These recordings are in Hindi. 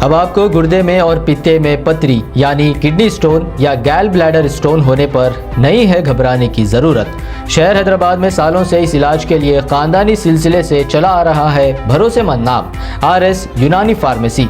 अब आपको गुर्दे में और पित्ते में पथरी यानी किडनी स्टोन या गैल ब्लैडर स्टोन होने पर नहीं है घबराने की ज़रूरत। शहर हैदराबाद में सालों से इस इलाज के लिए खानदानी सिलसिले से चला आ रहा है भरोसेमंद नाम RS यूनानी फार्मेसी।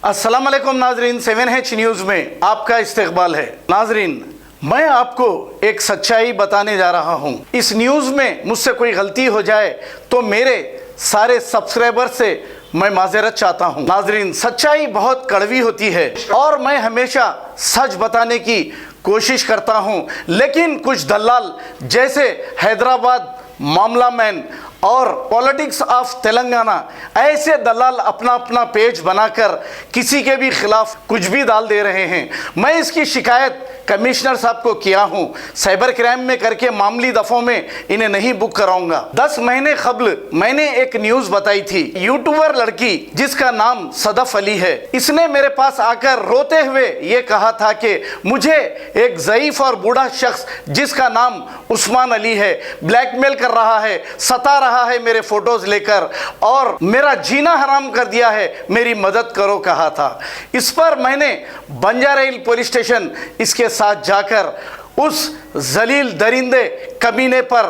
अस्सलाम वालेकुम नाजरीन, 7H न्यूज़ में आपका इस्तकबाल है। नाजरीन, मैं आपको एक सच्चाई बताने जा रहा हूं। इस न्यूज़ में मुझसे कोई गलती हो जाए तो मेरे सारे सब्सक्राइबर से मैं माजरत चाहता हूं। नाजरीन, सच्चाई बहुत कड़वी होती है और मैं हमेशा सच बताने की कोशिश करता हूं, लेकिन कुछ दलाल जैसे हैदराबाद मामला मैन और पॉलिटिक्स ऑफ तेलंगाना ऐसे दलाल अपना अपना पेज बनाकर किसी के भी खिलाफ कुछ भी डाल दे रहे हैं। मैं इसकी शिकायत कमिश्नर साहब को किया हूं, साइबर क्राइम में करके मामूली दफ़ों में इन्हें नहीं बुक कराऊंगा। 10 महीने कबल मैंने एक न्यूज़ बताई थी। यूट्यूबर लड़की जिसका नाम सदफ अली है, इसने मेरे पास आकर रोते हुए ये कहा था कि मुझे एक ज़ईफ और बूढ़ा शख्स जिसका नाम उस्मान अली है ब्लैकमेल कर रहा है, सता रहा है मेरे फोटोज लेकर और मेरा जीना हराम कर दिया है, मेरी मदद करो कहा था। इस पर मैंने बंजारा हिल पुलिस स्टेशन इसके साथ जाकर उस जलील दरिंदे कमीने पर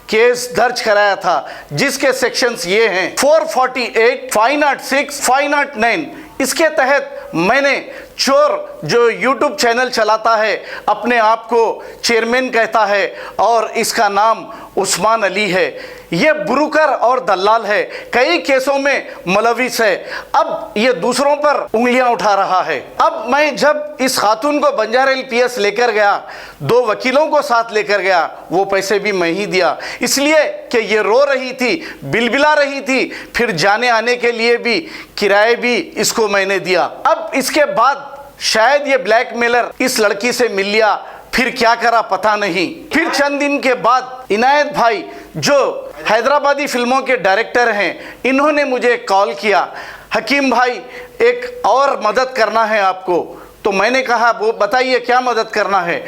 केस दर्ज कराया था, जिसके सेक्शंस ये हैं 448, 506, 509। इसके तहत मैंने चोर जो यूट्यूब चैनल चलाता है, अपने आप को चेयरमैन कहता है और इसका नाम उस्मान अली है, ये ब्रोकर और दलाल है, कई केसों में मुलविस है। अब ये दूसरों पर उंगलियां उठा रहा है। अब मैं जब इस खातून को बंजारा हिल PS लेकर गया, 2 वकीलों को साथ लेकर गया, वो पैसे भी मैं ही दिया, इसलिए कि ये रो रही थी, बिलबिला रही थी, फिर जाने आने के लिए भी किराए भी इसको मैंने दिया। अब इसके बाद शायद ये ब्लैकमेलर इस लड़की से मिल लिया, फिर क्या करा पता नहीं। फिर चंद दिन के बाद इनायत भाई जो हैदराबादी फिल्मों के डायरेक्टर हैं, इन्होंने मुझे कॉल किया, हकीम भाई एक और मदद करना है आपको। तो मैंने कहा वो बताइए क्या मदद करना है।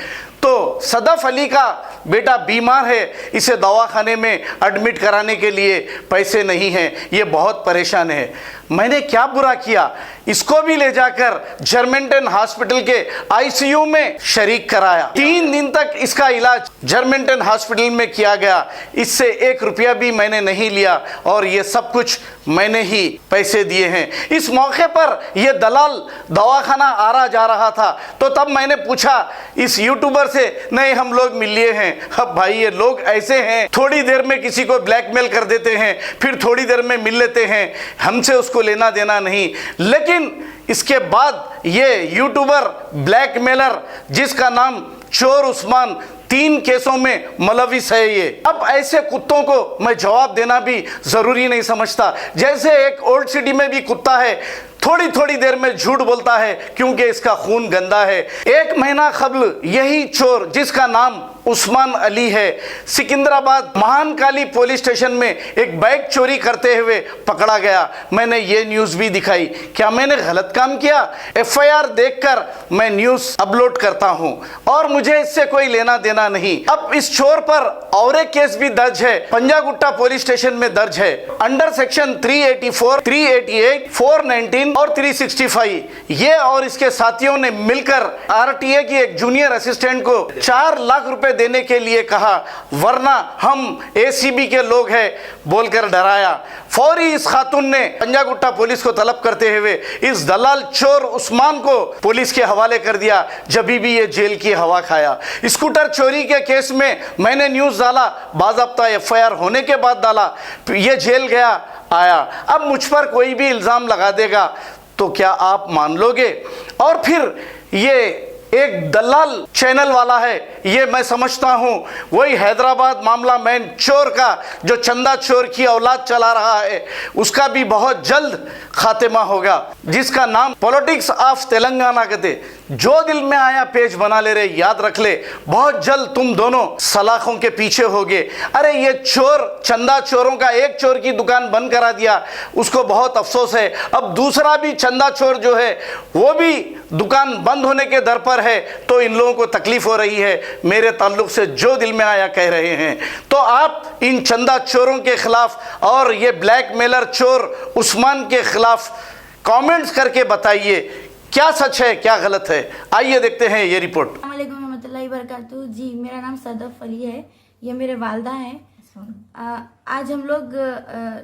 तो सदफ अली का बेटा बीमार है, इसे दवाखाने में एडमिट कराने के लिए पैसे नहीं हैं, ये बहुत परेशान है। मैंने क्या बुरा किया, इसको भी ले जाकर जर्मेंटन हॉस्पिटल के ICU में शरीक कराया। 3 दिन तक इसका इलाज जर्मेंटन हॉस्पिटल में किया गया, इससे 1 रुपया भी मैंने नहीं लिया और ये सब कुछ मैंने ही पैसे दिए हैं। इस मौके पर यह दलाल दवाखाना आ रहा जा रहा था, तो तब मैंने पूछा इस यूट्यूबर से, नहीं हम लोग मिल लिए हैं। अब भाई ये लोग ऐसे हैं, थोड़ी देर में किसी को ब्लैकमेल कर देते हैं, फिर थोड़ी देर में मिल लेते हैं, हमसे उसको लेना देना नहीं। लेकिन इसके बाद ये यूट्यूबर ब्लैकमेलर जिसका नाम चोर उस्मान 3 केसों में मुलविस है ये। अब ऐसे कुत्तों को मैं जवाब देना भी जरूरी नहीं समझता। जैसे एक ओल्ड सिटी में भी कुत्ता है, थोड़ी थोड़ी देर में झूठ बोलता है क्योंकि इसका खून गंदा है। 1 महीना कबल यही चोर जिसका नाम उस्मान अली है, सिकंदराबाद महान काली पुलिस स्टेशन में एक बाइक चोरी करते हुए पकड़ा गया। मैंने ये न्यूज़ भी दिखाई। क्या मैंने गलत काम किया? FIR देखकर मैं न्यूज़ अपलोड करता हूं और मुझे इससे कोई लेना देना नहीं। अब इस चोर पर और एक केस भी दर्ज है, पंजागुट्टा पुलिस स्टेशन में दर्ज है, अंडर सेक्शन 384, 388, 419 और 365। ये और इसके साथियों ने मिलकर RTA की एक जूनियर असिस्टेंट को 4 लाख रुपए देने के लिए कहा, वरना हम ACB के लोग हैं बोलकर डराया। फौरी इस खातून ने पंजागुट्टा पुलिस को तलब करते हुए इस दलाल चोर उस्मान को पुलिस के हवाले कर दिया, जब भी ये जेल की हवा खाया। स्कूटर चोरी के केस में मैंने न्यूज़ डाला, बाज़ाब्ता FIR होने के बाद डाला, ये जेल गया आया। अब मुझ पर कोई भी इल्ज़ाम लगा देगा तो क्या आप मान लोगे? और फिर ये एक दलाल चैनल वाला है, ये मैं समझता हूँ वही हैदराबाद मामला मैन चोर का जो चंदा चोर की औलाद चला रहा है, उसका भी बहुत जल्द खात्मा होगा, जिसका नाम पॉलिटिक्स ऑफ तेलंगाना कहते। जो दिल में आया पेज बना ले रहे, याद रख ले, बहुत जल्द तुम दोनों सलाखों के पीछे होगे। अरे ये चोर चंदा चोरों का एक चोर की दुकान बंद करा दिया, उसको बहुत अफसोस है। अब दूसरा भी चंदा चोर जो है वो भी दुकान बंद होने के दर पर पर है तो इन लोगों को तकलीफ हो रही है, मेरे ताल्लुक से जो दिल में आया कह रहे हैं। तो आप इन चंदा चोरों के खिलाफ और ये ब्लैकमेलर चोर उस्मान के खिलाफ कमेंट्स करके बताइए क्या सच है क्या गलत है। आइए देखते हैं ये रिपोर्ट। अस्सलाम वालेकुम रहमतुल्लाहि वबरकातुहू। जी, मेरा नाम सदफ अली है, ये मेरे वालदा हैं। आज हम लोग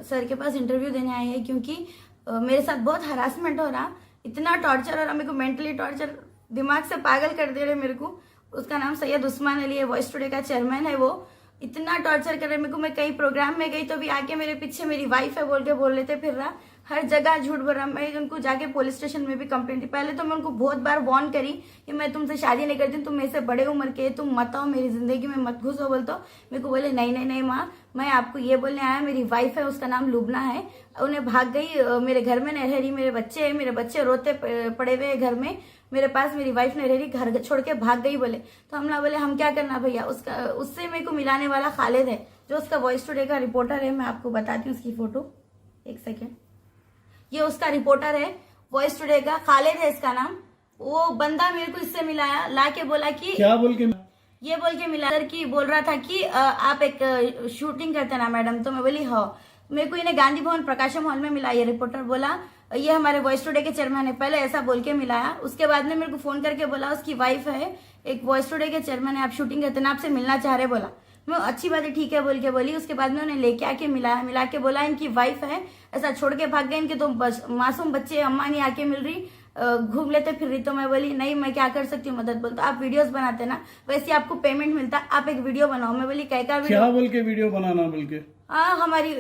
सर के पास इंटरव्यू देने आए हैं क्योंकि मेरे साथ बहुत हरासमेंट हो रहा, इतना टॉर्चर हो रहा, मेरे को मेंटली टॉर्चर, दिमाग से पागल कर दे रहे मेरे को। उसका नाम सैयद उस्मान अली है, वॉइस टुडे का चेयरमैन है। वो इतना टॉर्चर कर रहे मेरे को। मैं कई प्रोग्राम में गई तो भी आके मेरे पीछे मेरी वाइफ है बोल के बोल लेते फिर रहा, हर जगह झूठ बोल रहा। मैं उनको जाके पुलिस स्टेशन में भी कंप्लेंट दी। पहले तो मैं उनको बहुत बार वार्न करी कि मैं तुमसे शादी नहीं करती, तुम मेरे से बड़े उम्र के, तुम मत आओ मेरी जिंदगी में, मत घुसो। बोल तो मेरे को बोले नहीं नहीं नहीं माँ, मैं आपको ये बोलने आया, मेरी वाइफ है, उसका नाम लुबना है, उन्हें भाग गई मेरे घर में नहीं रही, मेरे बच्चे हैं, मेरे बच्चे रोते पड़े हुए घर में मेरे पास, मेरी वाइफ नहीं रही, घर छोड़ के भाग गई। बोले तो हम लोग बोले हम क्या करना भैया। उससे मेरे को मिलाने वाला खालिद है जो उसका वॉइस टुडे का रिपोर्टर है। मैं आपको बताती हूँ उसकी फोटो, एक सेकेंड। ये उसका रिपोर्टर है वॉइस टुडे का, खालिद है इसका नाम। वो बंदा मेरे को इससे मिलाया, ला के बोला कि क्या बोल के, ये बोल के मिला सर की बोल रहा था कि आप एक शूटिंग करते ना मैडम। तो मैं बोली हाँ। मेरे को इन्हें गांधी भवन प्रकाशम हॉल में मिला। ये रिपोर्टर बोला ये हमारे वॉइस टुडे के चेयरमैन है, पहले ऐसा बोल के मिलाया। उसके बाद में मेरे को फोन करके बोला उसकी वाइफ है, एक वॉइस टुडे के चेयरमैन है, आप शूटिंग करते ना, आपसे मिलना चाह रहे। बोला मैं अच्छी बात है ठीक है बोल के बोली। उसके बाद में उन्हें लेके आके मिला के बोला इनकी वाइफ है, ऐसा छोड़ के भाग गए, इनके तो मासूम बच्चे, अम्मा नहीं आके मिल रही, घूम लेते फिर रही। तो मैं बोली नहीं मैं क्या कर सकती हूँ मदद। बोलते आप वीडियोस बनाते ना, वैसे आपको पेमेंट मिलता, आप एक वीडियो बनाओ। मैं बोली क्या वीडियो, क्या बोल के वीडियो बनाना बोल के, हाँ हमारी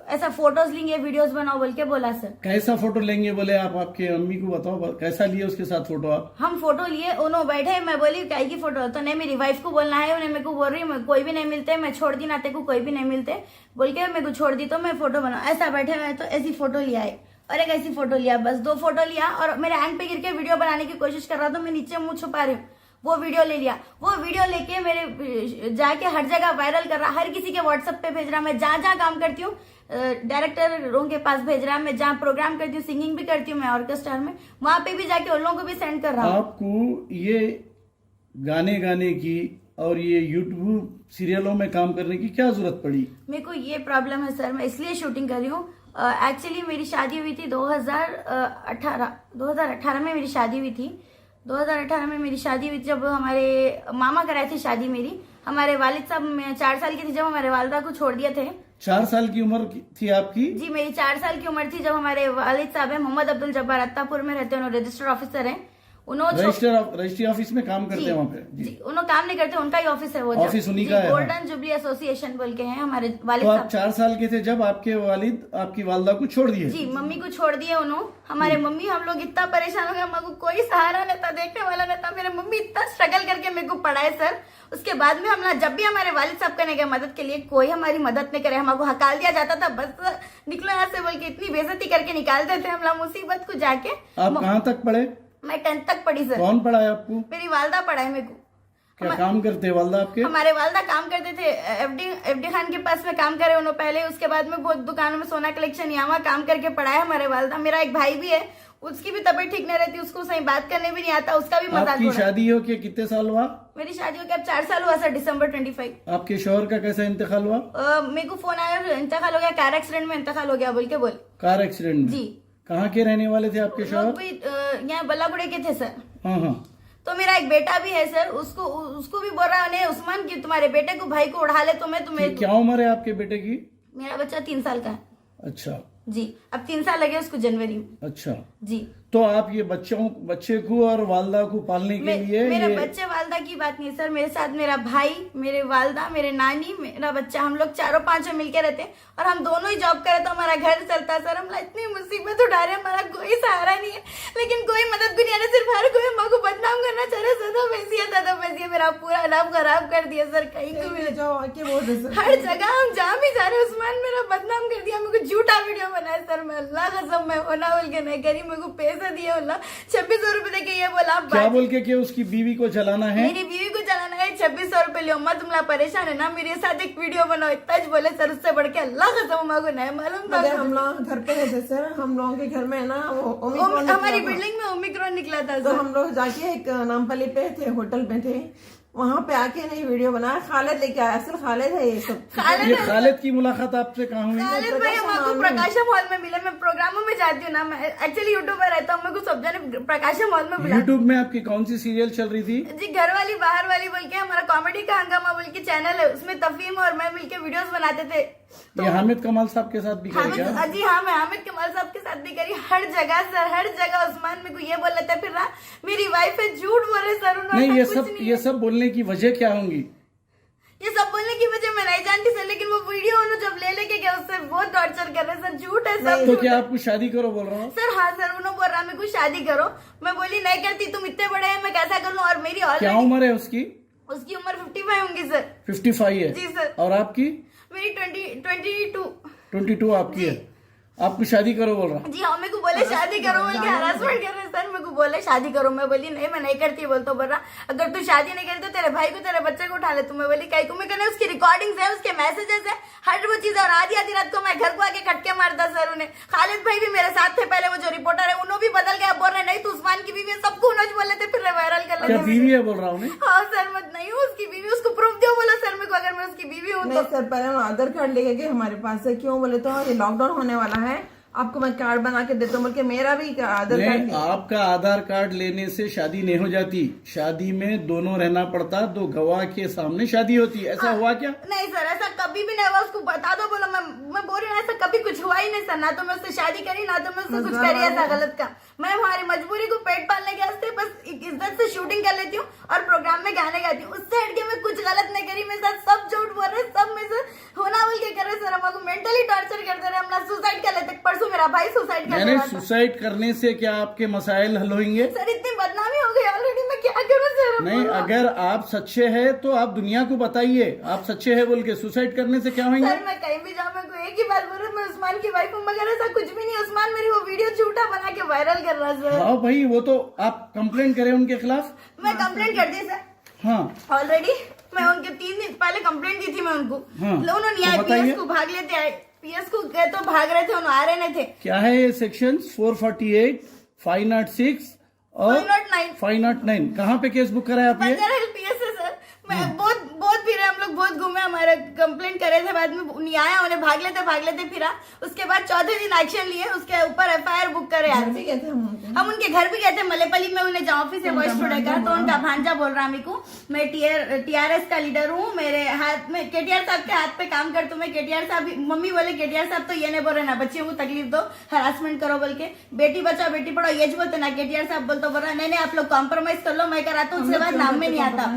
ऐसा फोटोज लेंगे वीडियोस बनाओ बोल के बोला सर। कैसा फोटो लेंगे बोले आप, आपके अम्मी को बताओ कैसा लिए उसके साथ फोटो आप। हम फोटो लिए, उन्होंने बैठे, मैं बोली क्या की फोटो, तो नहीं मेरी वाइफ को बोलना है, उन्हें मेरे को बोल रही कोई भी नहीं मिलते, मैं छोड़ दी नाते को कोई भी नहीं मिलते बोल के मेरे को छोड़ दी। तो मैं फोटो बना, ऐसा बैठे हुए तो ऐसी फोटो लिया है और एक ऐसी फोटो लिया, बस 2 फोटो लिया। और मेरे हैंड पे गिर के वीडियो बनाने की कोशिश कर रहा था, मैं नीचे मुंह छुपा रही हूँ, वो वीडियो ले लिया। वो वीडियो लेके मेरे जाके हर जगह वायरल कर रहा, हर किसी के व्हाट्सएप पे भेज रहा। मैं जहाँ जहाँ काम करती हूँ डायरेक्टरों के पास भेज रहा, मैं जहाँ प्रोग्राम करती हूँ, सिंगिंग भी करती हूँ मैं ऑर्केस्ट्रा में, वहां पे भी जाके उन लोगों को भी सेंड कर रहा हूँ। आपको ये गाने की और ये यूट्यूब सीरियलों में काम करने की क्या जरूरत पड़ी? मेरे को ये प्रॉब्लम है सर, मैं इसलिए शूटिंग कर रही हूँ। एक्चुअली मेरी शादी हुई थी 2018 में मेरी शादी हुई थी। 2018 में मेरी शादी हुई थी, जब हमारे मामा कराए थे शादी मेरी। हमारे वालिद साहब 4 साल की थी जब हमारे वालिदा को छोड़ दिए थे। 4 साल की उम्र थी आपकी? जी मेरी 4 साल की उम्र थी जब हमारे वालिद साहब है मोहम्मद अब्दुल जब्बार, अत्तापुर में रहते हैं, उन्होंने रजिस्टर ऑफिसर है। रजिस्ट्री ऑफिस में काम करते हैं वहाँ पे? जी उन्होंने काम नहीं करते, उनका ही ऑफिस है वो, ऑफिस उन्हीं का है। गोल्डन जुबली एसोसिएशन बोल के हैं हमारे वालिद तो साहब। आप 4 साल के थे जब आपके वालिद आपकी वालदा को छोड़ दिए? जी मम्मी को छोड़ दिए उन्होंने। हमारे मम्मी, हम लोग इतना परेशान हो गए, हमारे को कोई सहारा नहीं था, देखने वाला नहीं था। मेरे मम्मी इतना स्ट्रगल करके मेरे को पढ़ाए सर। उसके बाद में हम जब भी हमारे वालिद साहब करने गए मदद के लिए, कोई हमारी मदद नहीं करे, हमको हकाल दिया जाता था, बस निकलो यहाँ से बोल के इतनी बेइज्जती करके निकालते थे हम लोग मुसीबत को जाके। आप कहाँ तक पढ़े? मैं 10th तक पढ़ी सर। कौन पढ़ाया आपको? मेरी वालदा पढ़ाए मेरे को। क्या काम करते हैं वालदा आपके? हमारे वालदा काम करते थे एफडी खान के पास में काम करे उन्होंने पहले। उसके बाद में बहुत दुकानों में सोना कलेक्शन यहाँ काम करके पढ़ाया हमारे वालदा। मेरा एक भाई भी है, उसकी भी तबीयत ठीक नहीं रहती, उसको सही बात करने भी नहीं आता, उसका भी मजाक। आपकी शादी हो के कितने साल हुआ? मेरी शादी हो के अब 4 साल हुआ सर, December 25। आपके शोहर का कैसा इंतकाल हुआ? मेरे को फोन आया, इंतकाल हो गया, कार एक्सीडेंट में इंतकाल हो गया बोल के बोल। कार एक्सीडेंट में? जी। कहाँ के रहने वाले थे आपके शोहर? लोग भी यहाँ बल्लागुड़े के थे सर। हाँ। तो मेरा एक बेटा भी है सर, उसको भी बोल रहा है उस्मान की तुम्हारे बेटे को, भाई को उड़ा ले तुम्हें। क्या उम्र है आपके बेटे की? मेरा बच्चा 3 साल का है। अच्छा जी, अब 3 साल लगे उसको जनवरी में। अच्छा जी। तो आप ये बच्चे को और वालदा को पालने के लिए मेरे बच्चे वालदा की बात नहीं सर, मेरे साथ मेरा भाई, मेरे वालदा, मेरे नानी, मेरा बच्चा, हम लोग 4-5 मिलके रहते हैं और हम दोनों ही जॉब करे तो हमारा घर चलता सर। हम इतनी मुसीबत उठा रहे, हमारा कोई सहारा नहीं है, लेकिन कोई मदद भी नहीं आ रहा। सिर्फ हर कोई अम्मा को बदनाम करना चाह रहा। सदा वैसी मेरा पूरा नाम खराब कर दिया सर। कहीं को भी हर जगह हम जहाँ भी जा रहे उस्मान मेरा बदनाम कर दिया। मेरे को झूठा वीडियो बनाया सर, मैं अल्लाह कसम मैं होना बोल के नहीं करी। मेरे को पैसे दिए बोला 2600 रुपए देके, ये बोला क्या बोल के कि उसकी बीवी को जलाना है, मेरी बीवी को जलाना है, नहीं 2600 रुपए लियो मत तुमला परेशान है ना मेरे साथ एक वीडियो बनाओ इतना ही बोले सर उससे बढ़ के अल्लाह कसम मांगो नहीं मालूम था अगर हम लोग घर पे रहते सर हम लोगों के घर में है ना वो ओमिक्रॉन हमारी निकला था। बिल्डिंग में ओमिक्रॉन निकला था तो सर। हम लोग जाके एक नामपल्ली पे थे होटल में थे वहाँ पे आके नहीं वीडियो बनाया खालिद लेके आया असल खालिद है ये सब खालिद ये खालिद की मुलाकात आपसे कहाँ हुई? खालिद भाई हमको प्रकाशम हॉल में मिले मैं प्रोग्रामों में जाती हूँ ना मैं एक्चुअली यूट्यूबर रहता हूँ मेरे को सब जने प्रकाशम हॉल में मिला यूट्यूब में आपकी कौन सी सीरियल चल रही थी? जी घर वाली बाहर वाली बोल के हमारा कॉमेडी का हंगामा बोल के चैनल है उसमें तफीम और मैं मिलके वीडियोस बनाते थे ये हामिद कमाल साहब के साथ भी करी क्या? हामिद जी हाँ मैं हामिद कमाल साहब के साथ भी करी हर जगह सर हर जगह उस्मान मेरे को ये बोल रहा था फिर ना मेरी वाइफ है झूठ बोल रहे सर उन्होंने नहीं कुछ नहीं ये सब बोलने की वजह क्या होंगी? ये सब बोलने की वजह मैं नहीं जानती सर लेकिन वो वीडियो उन्होंने जब ले लेके गया उससे बहुत टॉर्चर कर रहे सर झूठ है सब तो झूठ क्या है। आपको शादी करो बोल रहा हूँ? सर हाँ सर उन्होंने बोल रहा मेरे को शादी करो मैं बोली नहीं करती तुम इतने बड़े हैं मैं कैसा कर लूं और मेरी क्या ऑलरेडी उम्र है उसकी? उसकी उम्र 55 होंगी सर 55 है। जी सर और आपकी? मेरी 22 22 आपकी है। आपको शादी करो बोल रहा? जी हाँ मेरे को बोले शादी करो बोल के हरासमेंट कर रहे सर मेरे को बोले शादी करो मैं बोली नहीं मैं नहीं करती बोल तो बोल रहा अगर तू शादी नहीं करी तो तेरे भाई को तेरे बच्चे को उठा ले तू मैं बोली कहीं को मैं कहने उसकी रिकॉर्डिंग्स है उसके मैसेजेस है हर वो चीज और आधी आधी रात को मैं घर को आके खटके मारता सर उन्हें खालिद भाई भी मेरे साथ थे पहले वो जो रिपोर्टर है उन्होंने भी बदल गया बोल रहे नहीं तू उस्मान की बीवी है सबको उन्होंने बोले थे फिर वायरल कर क्या लेते बीवी है बोल रहा हूँ? हाँ सर मत नहीं हूँ उसकी बीवी उसको प्रूफ दो बोला सर मेरे को अगर मैं उसकी बीवी हूँ नहीं तो सर पहले हम आधार कार्ड लेके गए हमारे पास से क्यों बोले तो ये लॉकडाउन होने वाला है आपको मैं कार्ड बना के देता हूँ बोल के मेरा भी आधार कार्ड नहीं, आपका आधार कार्ड लेने से शादी नहीं हो जाती। शादी में दोनों रहना पड़ता, दो गवाह के सामने शादी होती। ऐसा हुआ क्या? नहीं सर ऐसा कभी भी नहीं हुआ उसको बता दो बोला मैं बोल रही हूँ ऐसा कभी कुछ हुआ ही नहीं सर ना तो मैं उससे शादी करी ना तो मैं उससे कुछ करी ऐसा गलत का मैं हमारी मजबूरी को पेट पालने के वास्ते बस इज्जत से शूटिंग कर लेती हूँ और प्रोग्राम में गाने गाती हूँ उससे हटके मैं कुछ गलत नहीं करी मेरे साथ सब झूठ बोल रहे सब मेरे साथ होना बोल के कर रहे सर हमको मेंटली टॉर्चर करते रहे हम सुसाइड कर लेते परसों मेरा भाई सुसाइड कर मैंने रहा था सुसाइड करने से क्या आपके मसाइल हल होंगे? सर इतनी बदनामी हो गई ऑलरेडी मैं क्या करूँ सर अब नहीं, बोलो। अगर आप सच्चे हैं तो आप दुनिया को बताइए आप सच्चे हैं बोल के। सुसाइड करने से क्या होंगे? सर मैं कहीं भी जाऊँ मैं को एक ही बात बोल रही हूँ मैं उस्मान की वाइफ हूँ मगर ऐसा कुछ भी नहीं उस्मान मेरी वो वीडियो झूठा बना के वायरल कर रहा सर हाँ भाई, वो तो आप कंप्लेंट करें उनके खिलाफ। मैं कंप्लेंट कर दी सर हाँ, ऑलरेडी मैं उनके 3 दिन पहले कंप्लेंट दी थी मैं उनको हाँ, उन्होंने तो आए बताइए। पीएस को भाग लेते आए पीएस को गए तो भाग रहे थे उन्होंने आ रहे नहीं थे क्या है ये सेक्शन 448, 506 और 509 509? कहाँ पे केस बुक कराया आप ये? बंजर हिल पीएस है सर मैं बहुत फिरे हम लोग बहुत घूमे हमारे कंप्लेंट करे थे बाद में नहीं आया उन्हें भाग लेते फिरा उसके बाद चौथे दिन एक्शन लिए उसके ऊपर एफआईआर बुक करे आज भी कहते हैं हम उनके। हम उनके घर भी गए थे मलेपली में उन्हें जहाँ ऑफिस है वॉइस टुडे का तो उनका भांजा बोल रहा मेरे को मैं टीआरएस का लीडर हूँ मेरे हाथ में केटीआर साहब के हाथ पे काम करता हूँ मैं केटीआर साहब मम्मी बोले केटीआर साहब तो ये नहीं बोल रहे ना बच्चियों को तकलीफ दो हरासमेंट करो बोल के बेटी बचाओ बेटी पढ़ाओ ये बोलते ना केटीआर साहब बोलते बोल रहा नहीं आप लोग कॉम्प्रोमाइज कर लो मैं कराता हूँ उसके बाद नाम में नहीं आता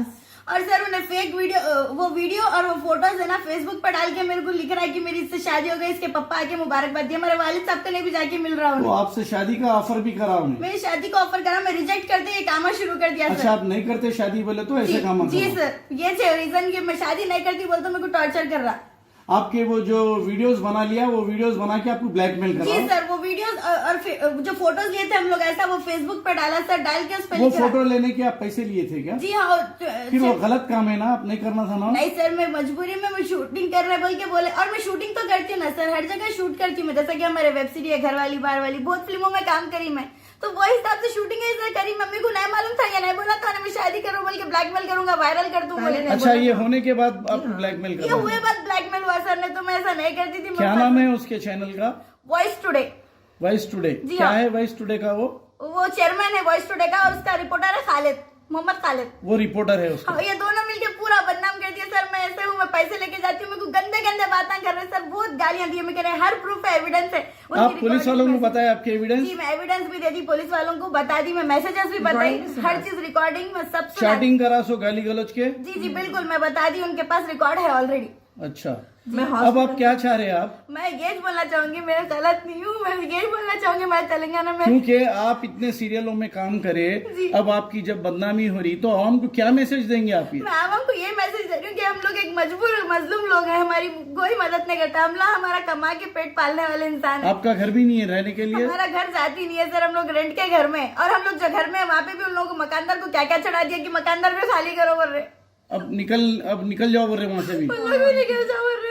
और सर उन्हें फेक वीडियो और वो फोटोज है ना फेसबुक पर डाल के मेरे को लिख रहा है कि मेरी इससे शादी हो गई इसके पप्पा आके मुबारकबाद दिया हमारे वालिद साहब को भी जाके मिल रहा तो हूँ आपसे शादी का ऑफर भी करा उन्हें? मेरी शादी का ऑफर करा मैं रिजेक्ट करते ये काम शुरू कर दिया अच्छा, सर आप नहीं करते शादी बोले तो ऐसे काम जी करो। सर ये थे रीजन कि मैं शादी नहीं करती बोलते मेरे को टॉर्चर कर रहा आपके वो जो वीडियोस बना लिया वो वीडियोस बना के आपको ब्लैकमेल कर जी रहा सर वो वीडियोस और जो फोटोज लिए थे हम लोग ऐसा वो फेसबुक पे डाला सर डाल के उस पर वो लिख रहा फोटो लेने के आप पैसे लिए थे क्या? जी हाँ फिर वो गलत काम है ना, आप नहीं करना था ना? नहीं सर मैं मजबूरी में मैं शूटिंग कर रहे बोल के बोले और मैं शूटिंग तो करती हूँ ना सर हर जगह शूट करती हूँ मैं जैसा कि हमारे वेब सीरीज है घर वाली बार वाली बहुत फिल्मों में काम करी मैं तो वो हिसाब से शूटिंग ऐसा करी मम्मी को नहीं मालूम था या नहीं बोला था मैं शादी करूँ बोल के ब्लैकमेल करूंगा वायरल कर दूँ बोले अच्छा, ये होने के बाद आप ब्लैकमेल कर ये रहे हुए हैं। बात ब्लैकमेल हुआ सर ने तो मैं ऐसा नहीं करती थी क्या नाम है उसके चैनल का? Voice Today Voice Today. जी क्या हाँ। है वॉइस टुडे का? वो चेयरमैन है वॉइस टुडे का और उसका रिपोर्टर है खालिद मोहम्मद खालिद वो रिपोर्टर है उसका? हाँ, ये दोनों मिलके पूरा बदनाम कर दिया सर मैं ऐसे हूँ मैं पैसे लेके जाती हूँ मेरे को गंदे गंदे बातें कर रहे हैं सर बहुत गालियां दी मैं कह रहे हैं हर प्रूफ है एविडेंस है उनकी आप पुलिस recording वालों को में- बताया आपके एविडेंस? जी मैं एविडेंस भी दे दी पुलिस वालों को बता दी मैं मैसेजेस भी बताई हर चीज रिकॉर्डिंग में सब सुना दी। चैटिंग करा सो गाली गलौज के? जी जी बिल्कुल मैं बता दी उनके पास रिकॉर्ड है ऑलरेडी अच्छा, मैं अब आप क्या चाह रहे हैं आप? मैं ये बोलना चाहूंगी मैं गलत नहीं हूँ मैं ये बोलना चाहूंगी मैं तेलंगाना में क्योंकि आप इतने सीरियलों में काम करे, जी। अब आपकी जब बदनामी हो रही तो आवाम को क्या मैसेज देंगे आप ये? मैं आवाम को ये मैसेज दे रही हूँ कि हम लोग एक मजबूर मजलूम लोग हैं हमारी कोई मदद नहीं करता हम लोग हमारा कमा के पेट पालने वाले इंसान हैं आपका घर भी नहीं है रहने के लिए? हमारा घर जाती नहीं है सर हम लोग रेंट के घर में और हम लोग जो घर में वहाँ पे भी उन लोगों को मकानदार को क्या क्या चढ़ा दिया कि मकानदार भी खाली करो बोल रहे अब निकल जाओ बोल रहे वहाँ से भी।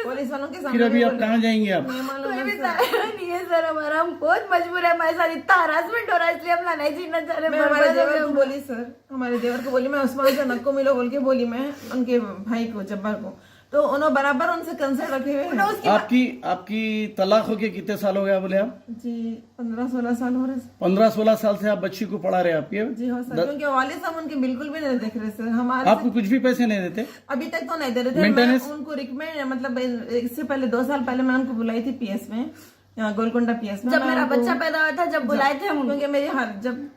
पुलिस वालों के फिर सामने अभी आप कहाँ जाएंगे आप? कोई भी सहारा नहीं है सर हमारा, हम बहुत मजबूर है, हमारे साथ इतना हरासमेंट हो रहा है, इसलिए हम ना नहीं जीना चाह रहे। मैं हमारे देवर को बोली सर, हमारे देवर को बोली, मैं उस्मान से नको मिलो बोल के बोली मैं उनके भाई को, जब्बार को, तो उन्होंने बराबर उनसे कंसर्ट रखे हुए हैं। आपकी तलाक हो के कितने साल हो गया बोले आप? जी 15-16 साल हो रहे सर। 15-16 साल से आप बच्ची को पढ़ा रहे हैं आपकी? जी हाँ सर, क्योंकि वालिद साहब उनके बिल्कुल भी नहीं देख रहे सर हमारे। आपको कुछ भी पैसे नहीं देते? अभी तक तो नहीं दे रहे थे। मैं उनको रिकमेंड, मतलब इससे पहले 2 साल पहले मैं उनको बुलाई थी पीएस में, यहाँ गोलकोंडा पीएस में, जब मेरा बच्चा पैदा हुआ था, जब बुलाए थे हम, क्योंकि मेरी जब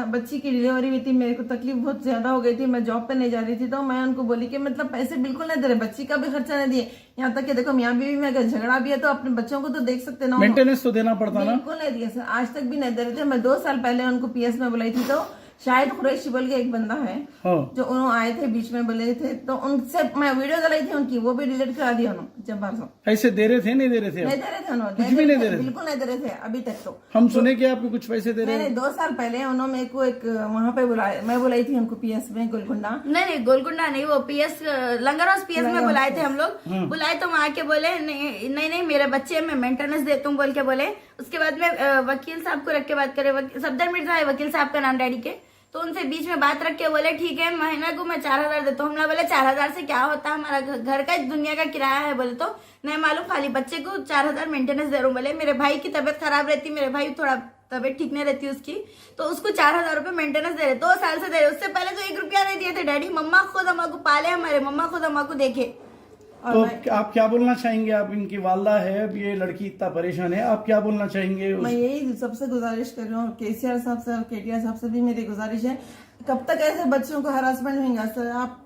बच्ची की डिलीवरी हुई थी, मेरे को तकलीफ बहुत ज्यादा हो गई थी, मैं जॉब पे नहीं जा रही थी, तो मैं उनको बोली कि मतलब पैसे बिल्कुल नहीं दे रहे, बच्ची का भी खर्चा नहीं दिए, यहाँ तक कि देखो मियाँ बीवी में अगर झगड़ा भी है तो अपने बच्चों को तो देख सकते ना, मेंटेनेंस तो देना पड़ता ना। बिल्कुल नहीं दिया सर, आज तक भी नहीं दे रहे थे। मैं 2 साल पहले उनको पीएस में बुलाई थी, तो शायद कुरैशी बोल के एक बंदा है जो उन्होंने आए थे बीच में बोले थे, तो उनसे मैं वीडियो डाली थी उनकी, वो भी डिलीट करा दिया उन्होंने। जब्बार साहब पैसे दे रहे थे? नहीं दे रहे थे? नहीं दे रहे थे उन्होंने, कुछ भी नहीं दे रहे थे, बिल्कुल नहीं दे रहे थे अभी तक। तो हम सुने कि आपको कुछ पैसे दे रहे नहीं, 2 साल पहले उन्होंने मेरे को एक वहाँ पे बुलाया, मैं बुलाई थी उनको पीएस में गोलकुंडा। नहीं गोलकुंडा नहीं, वो पीएस लंगर हाउस पीएस में बुलाए थे हम लोग। बुलाए तो वहाँ के बोले नहीं मेरे बच्चे मैं मेंटेनेंस देता हूँ बोल के बोले। उसके बाद में वकील साहब को रख के बात करे, सफदर मिर्जा है वकील साहब का नाम डैडी के, तो उनसे बीच में बात रख के बोले ठीक है महीना को मैं 4000 देता हूँ। हमने बोले 4000 से क्या होता है, हमारा घर का दुनिया का किराया है। बोले तो नहीं मालूम, खाली बच्चे को 4000 मेंटेनेंस दे रहा हूँ। बोले मेरे भाई की तबीयत खराब रहती, मेरे भाई थोड़ा तबीयत ठीक नहीं रहती उसकी, तो उसको 4000 रुपए मेंटेनेंस दे रहे, 2 साल से दे रहे। उससे पहले तो 1 रुपया नहीं दिए थे डैडी। मम्मा खुद हमको पाले, हमारे मम्मा खुद हमको देखे। तो आप क्या बोलना चाहेंगे? आप इनकी वालदा है, अब ये लड़की इतना परेशान है, आप क्या बोलना चाहेंगे? मैं यही सबसे गुजारिश कर रही हूँ, केसीआर साहब से और केटीआर साहब से भी मेरी गुजारिश है, कब तक ऐसे बच्चों को हरासमेंट होगा सर? आप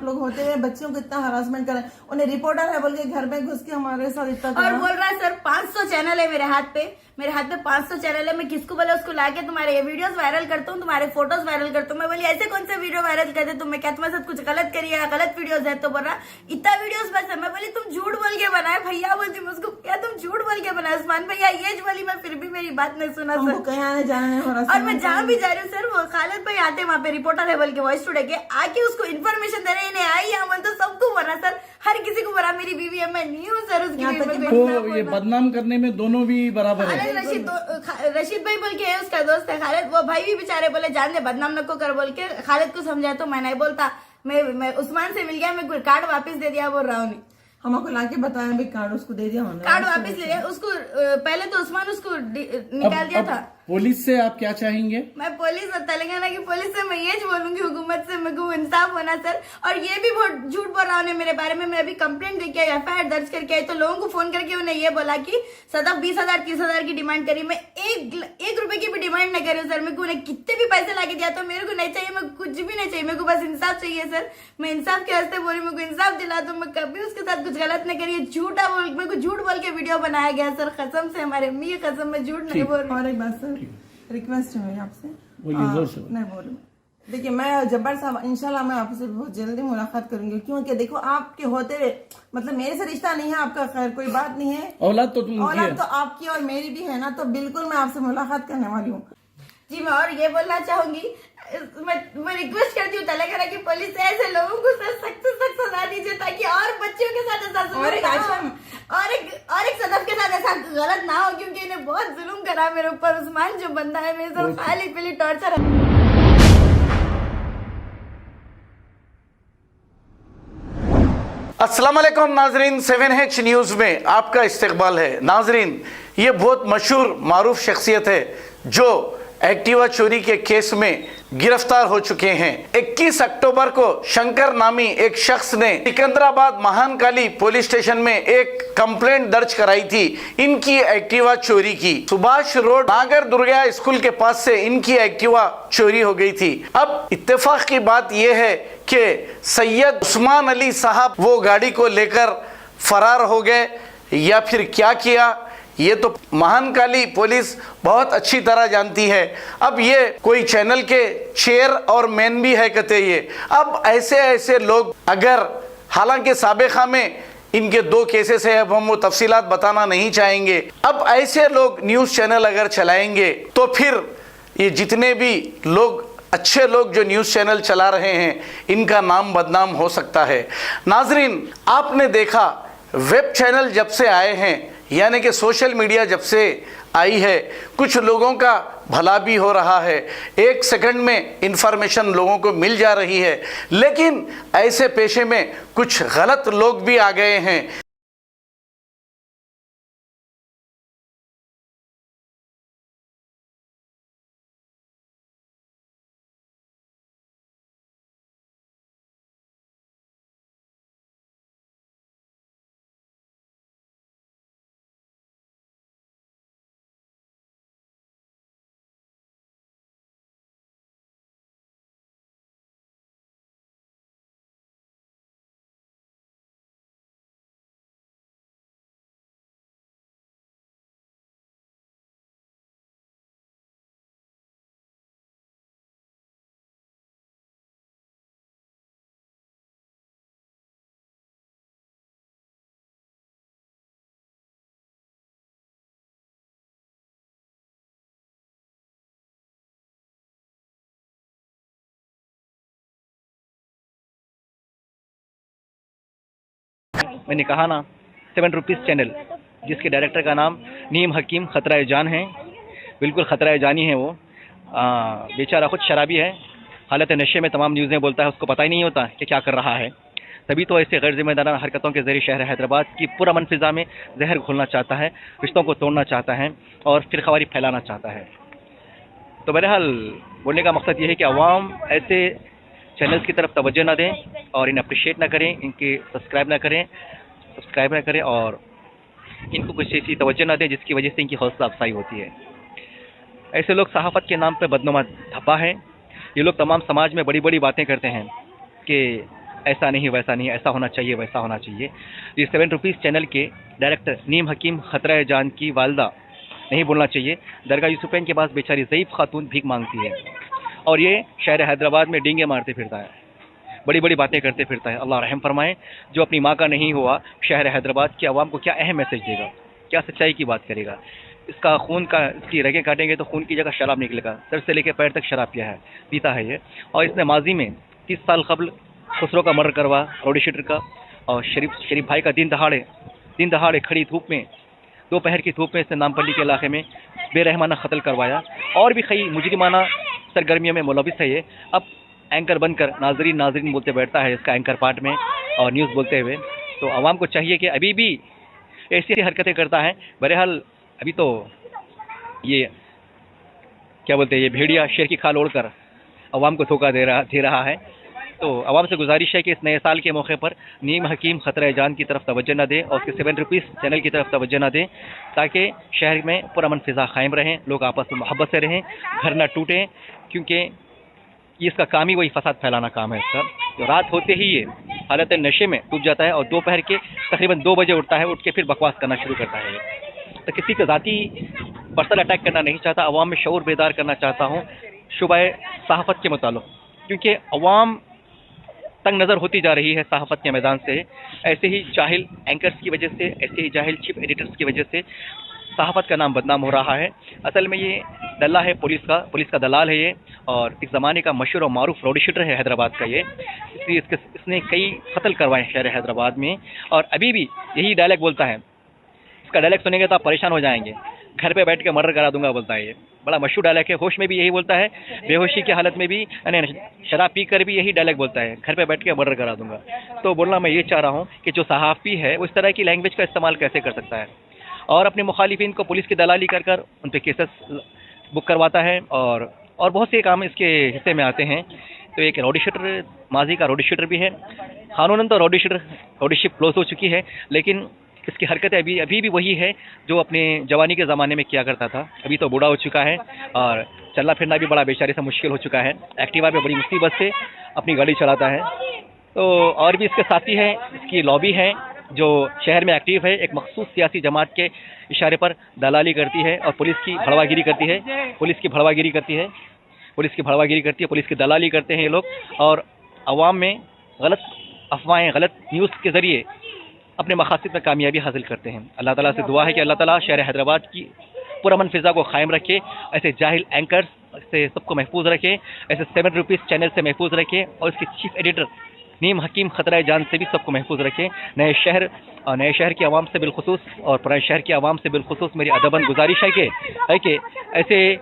लोग होते हुए बच्चों को इतना हरासमेंट करें, उन्हें रिपोर्टर है बोल के घर में घुस के हमारे साथ इतना और बोल रहा है सर 500 चैनल है मेरे हाथ पे 500 चैनल है, मैं किसको बोले उसको लाके तुम्हारे ये वीडियोस वायरल करता हूँ, तुम्हारे फोटोज वायरल करता हूँ। मैं बोली ऐसे कौन से वीडियो वायरल करते तुम? मैं क्या तुम्हारे साथ कुछ गलत करी है, गलत वीडियोस है? तो बोल रहा इतना वीडियोस बस है। मैं बोली तुम झूठ बोल के बनाए भैया, बोलती मैं उसको क्या तुम झूठ बोल के बनाए उस्मान भैया, ये बोली मैं, फिर भी मेरी बात नहीं सुना सर। कहीं आने जाने नहीं हो रहा, और मैं जहाँ भी जा रही हूँ सर, वो खालिद भाई आते वहाँ पे रिपोर्टर है बोल के वॉइस टुडे के, आके उसको इन्फॉर्मेशन दे रहे हैं, आई यहाँ मन तो सबको बोला सर, हर किसी को बोला मेरी बीवी है, मैं नहीं हूँ सर उसकी। तो ये बदनाम करने में दोनों भी बराबर है। रशीद भाई बोल के है उसका दोस्त है खालिद, वो भाई भी बेचारे बोले जान दे बदनाम नको कर बोल के खालिद को समझाया, तो मैं नहीं बोलता। मैं उस्मान से मिल गया, मैं कार्ड वापस दे दिया बोल रहा हूँ। हमको लाके बताया भी कार्ड उसको दे दिया, कार्ड वापस ले लिया उसको। पहले तो उस्मान उसको निकाल दिया था। पुलिस से आप क्या चाहेंगे? मैं पुलिस और तेलंगाना की पुलिस से मैं ये बोलूंगी, हुकूमत से मेरे को इंसाफ होना सर। और ये भी बहुत झूठ बोल रहा है मेरे बारे में। मैं अभी कंप्लेंट देके आई, FIR दर्ज करके आई, तो लोगों को फोन करके उन्हें ये बोला कि सदफ 20,000 30,000 की डिमांड करी। मैं एक रुपए की भी डिमांड नहीं करी सर। मेरे को उन्हें कितने भी पैसे लाके दिया तो मेरे को नहीं चाहिए, मैं कुछ भी नहीं चाहिए, मेरे को बस इंसाफ चाहिए सर। मैं इंसाफ के वास्ते बोली, मेरे को इंसाफ दिला दो, मैं कभी उसके साथ कुछ गलत नहीं करी। झूठा बोल, मेरे को झूठ बोल के वीडियो बनाया गया सर, कसम से हमारे अम्मी की कसम, मैं झूठ नहीं बोल रही। और एक बात सर, रिक्वेस्ट है मेरी आपसे, नहीं बोलूँ। देखिए मैं जब्बार साहब इंशाल्लाह मैं आपसे बहुत जल्दी मुलाकात करूंगी, क्योंकि देखो आपके होते हुए मतलब मेरे से रिश्ता नहीं है आपका, खैर कोई बात नहीं है, औलाद तो आपकी और मेरी भी है ना, तो बिल्कुल मैं आपसे मुलाकात करने वाली हूँ जी। मैं और ये बोलना चाहूंगी, मैं रिक्वेस्ट करती हूँ तेलंगाना की पुलिस से ऐसे लोगों को सख्त सजा दीजिए ताकि और बच्चियों के साथ ऐसा और एक सदफ के साथ ऐसा गलत ना हो, क्योंकि इन्हें बहुत जुल्म करा मेरे ऊपर। उस्मान जो बंदा है मेरे साथ खाली पीली टॉर्चर है। अस्सलाम वालेकुम नाजरीन, 7H न्यूज़ में आपका इस्तकबाल है। नाजरीन, ये बहुत मशहूर मारूफ शख्सियत है जो एक्टिवा चोरी के केस में गिरफ्तार हो चुके हैं। 21 अक्टूबर को शंकर नामी एक शख्स ने सिकंदराबाद महानकाली पुलिस स्टेशन में एक कंप्लेंट दर्ज कराई थी इनकी एक्टिवा चोरी की। सुभाष रोड नागर दुर्गा स्कूल के पास से इनकी एक्टिवा चोरी हो गई थी। अब इत्तेफाक की बात यह है कि सैयद उस्मान अली साहब वो गाड़ी को लेकर फरार हो गए या फिर क्या किया, ये तो महानकाली पुलिस बहुत अच्छी तरह जानती है। अब ये कोई चैनल के चेयर और मैन भी है कहते ये। अब ऐसे लोग अगर, हालांकि साबिक़ा में इनके 2 केसेस है, अब हम वो तफसीलात बताना नहीं चाहेंगे। अब ऐसे लोग न्यूज़ चैनल अगर चलाएंगे तो फिर ये जितने भी लोग अच्छे लोग जो न्यूज़ चैनल चला रहे हैं इनका नाम बदनाम हो सकता है। नाजरीन, आपने देखा वेब चैनल जब से आए हैं, यानी कि सोशल मीडिया जब से आई है, कुछ लोगों का भला भी हो रहा है, 1 सेकंड में इंफॉर्मेशन लोगों को मिल जा रही है, लेकिन ऐसे पेशे में कुछ गलत लोग भी आ गए हैं। मैंने कहा ना, 7 रुपीज़ चैनल जिसके डायरेक्टर का नाम नीम हकीम खतरा जान है, बिल्कुल खतरा जानी है वो। बेचारा खुद शराबी है, हालत नशे में तमाम न्यूज़ें बोलता है, उसको पता ही नहीं होता कि क्या कर रहा है। तभी तो ऐसे गैर जिम्मेदाराना हरकतों के जरिए शहर हैदराबाद की पुरअमन फिज़ा में जहर घोलना चाहता है, रिश्तों को तोड़ना चाहता है और फिरखवारी फैलाना चाहता है। तो बहरहाल बोलने का मकसद ये है कि अवाम ऐसे चैनल्स की तरफ तवज्जो ना दें और इन्हें अप्रिशिएट ना करें, इनके सब्सक्राइब ना करें और इनको कुछ ऐसी तवज्जो ना दें जिसकी वजह से इनकी हौसला अफजाई होती है। ऐसे लोग सहाफ़त के नाम पर बदनुमा धब्बा है। ये लोग तमाम समाज में बड़ी बड़ी बातें करते हैं कि ऐसा नहीं, वैसा नहीं, ऐसा होना चाहिए, वैसा होना चाहिए। ये 7 रुपीज़ चैनल के डायरेक्टर नीम हकीम खतरा जान की वालदा नहीं बोलना चाहिए। दरगाह यूसुफैन के पास बेचारी ज़ईफ़ खातून भीख मांगती है और ये शहर हैदराबाद में डींगे मारते फिरता है, बड़ी बड़ी बातें करते फिरता है। अल्लाह रहम फरमाए, जो अपनी माँ का नहीं हुआ शहर हैदराबाद की आवाम को क्या अहम मैसेज देगा, क्या सच्चाई की बात करेगा। इसका खून का, इसकी रगें काटेंगे तो खून की जगह शराब निकलेगा। सर से लेकर पैर तक शराब पीता है ये। और इसने माजी में 30 साल कबल खुसरो का मर्डर करवा, रोडी शीटर का, और शरीफ भाई का दिन दहाड़े खड़ी धूप में, दोपहर की धूप में इसने नामपल्ली के इलाके में बेरहमाना कत्ल करवाया। और भी कई मुजरिमाना सरगर्मियों में मुलविस है ये। अब एंकर बनकर नाजरीन बोलते बैठता है इसका एंकर पार्ट में और न्यूज़ बोलते हुए। तो आवाम को चाहिए कि अभी भी ऐसी हरकतें करता है। बहरहाल अभी तो ये क्या बोलते हैं, ये भेड़िया शेर की खाल ओढ़कर आवाम को धोखा दे रहा है। तो आवाम से गुजारिश है कि इस नए साल के मौके पर नीम हकीम खतरा जान की तरफ तवज्जो न दें और उसके 7 रुपीज़ चैनल की तरफ तवज्जो न दें, ताकि शहर में पुरअमन फ़िज़ा कायम रहें, लोग आपस में मोहब्बत से रहें, घर न टूटें। क्योंकि ये इसका काम ही वही फसाद फैलाना काम है इसका। तो रात होते ही ये हालत नशे में डूब जाता है और दोपहर के तकरीबन 2 बजे उठता है, उठ के फिर बकवास करना शुरू करता है। तो किसी का ज़ाती पर्सनल अटैक करना नहीं चाहता, अवाम में शऊर बेदार करना चाहता हूँ शुबह सहाफ़त के मुताल्लिक़, क्योंकि अवाम तंग नज़र होती जा रही है सहाफ़त के मैदान से। ऐसे ही जाहिल एंकर्स की वजह से, ऐसे ही जाहिल चीफ एडिटर्स की वजह से सहाफ़त का नाम बदनाम हो रहा है। असल में ये दल्ला है पुलिस का दलाल है ये, और एक ज़माने का मशहूर और मारूफ रोडी शीटर है हैदराबाद का ये। इसलिए इसने कई कत्ल करवाए शहर हैदराबाद में और अभी भी यही डायलॉग बोलता है। इसका डायलॉग सुनेंगे तो आप परेशान हो जाएंगे। घर पे बैठ के मर्डर करा दूंगा बोलता है ये, बड़ा मशहूर डायलॉग है। होश में भी यही बोलता है, बेहोशी की हालत में भी, यानी शराब पी कर भी यही डायलॉग बोलता है, घर पे बैठ के मर्डर करा दूंगा। तो बोलना मैं ये चाह रहा हूँ कि जो सहाफ़ी है उस तरह की लैंग्वेज का इस्तेमाल कैसे कर सकता है और अपने मुखालिफिन को पुलिस की दलाली कर उन पर केसेस बुक करवाता है और बहुत से काम इसके हिस्से में आते हैं। तो एक रोडी शीटर, माजी का रोडी शीटर भी है। कानूनन तो रोडीशिप क्लोज हो चुकी है, लेकिन इसकी हरकतें अभी भी वही है जो अपने जवानी के ज़माने में किया करता था। अभी तो बूढ़ा हो चुका है और चलना फिरना भी बड़ा बेचारे से मुश्किल हो चुका है। एक्टिवा पे बड़ी मुसीबत से अपनी गाड़ी चलाता है। तो और भी इसके साथी हैं, इसकी लॉबी है जो शहर में एक्टिव है, एक मखसूस सियासी जमात के इशारे पर दलाली करती है और पुलिस की भड़वागिरी करती है, पुलिस की दलाली करते हैं ये लोग और अवाम में गलत अफवाहें, गलत न्यूज़ के ज़रिए अपने मकासद में कामयाबी हासिल करते हैं। अल्लाह ताला से दुआ है कि अल्लाह ताला शहर हैदराबाद की पुरअमन फ़िज़ा को कायम रखे, ऐसे जाहिल एंकर्स से सबको महफूज रखे, ऐसे 7 रुपीज़ चैनल से महफूज रखे और इसके चीफ एडिटर नीम हकीम खतरा जान से भी सबको महफूज रखे। नए शहर की आवाम से बिलखुसूस और पुराने शहर की आवाम से बिलखुसूस मेरी अदबन गुजारिश है कि ऐसे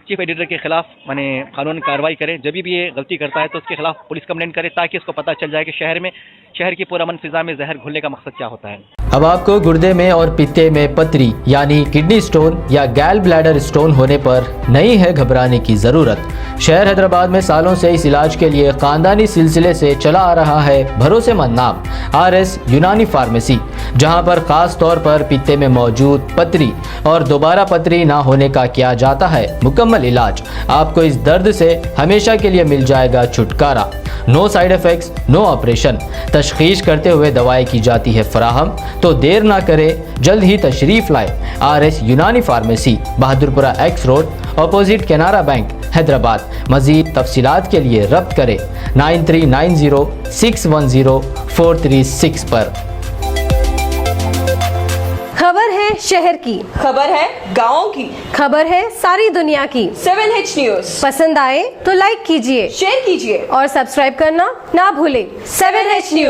चीफ एडिटर के खिलाफ माने कानून कार्रवाई करें। जब भी ये गलती करता है तो उसके खिलाफ पुलिस कंप्लेंट करे ताकि उसको पता चल जाए कि शहर की पुरअमन फिजा में जहर घुलने का मकसद क्या होता है। अब आपको गुर्दे में और पित्ते में पथरी यानी किडनी स्टोन या गैल ब्लैडर स्टोन होने पर नहीं है घबराने की ज़रूरत। शहर हैदराबाद में सालों से इस इलाज के लिए खानदानी सिलसिले से चला आ रहा है भरोसेमंद नाम RS यूनानी फार्मेसी, जहां पर खास तौर पर पित्ते में मौजूद पथरी और दोबारा पथरी ना होने का किया जाता है मुकम्मल इलाज। आपको इस दर्द से हमेशा के लिए मिल जाएगा छुटकारा। No side effects, no operation, तशखीस करते हुए दवाएं की जाती है फराहम। तो देर ना करें, जल्द ही तशरीफ लाए RS Unani pharmacy, Bahadurpura X road, opposite Canara bank, Hyderabad. मजीद तफसीलात के लिए रब्त करें 9390610436 पर। खबर है शहर की, खबर है गाँव की, खबर है सारी दुनिया की। 7H न्यूज पसंद आए तो लाइक कीजिए, शेयर कीजिए और सब्सक्राइब करना ना भूलें। 7H news.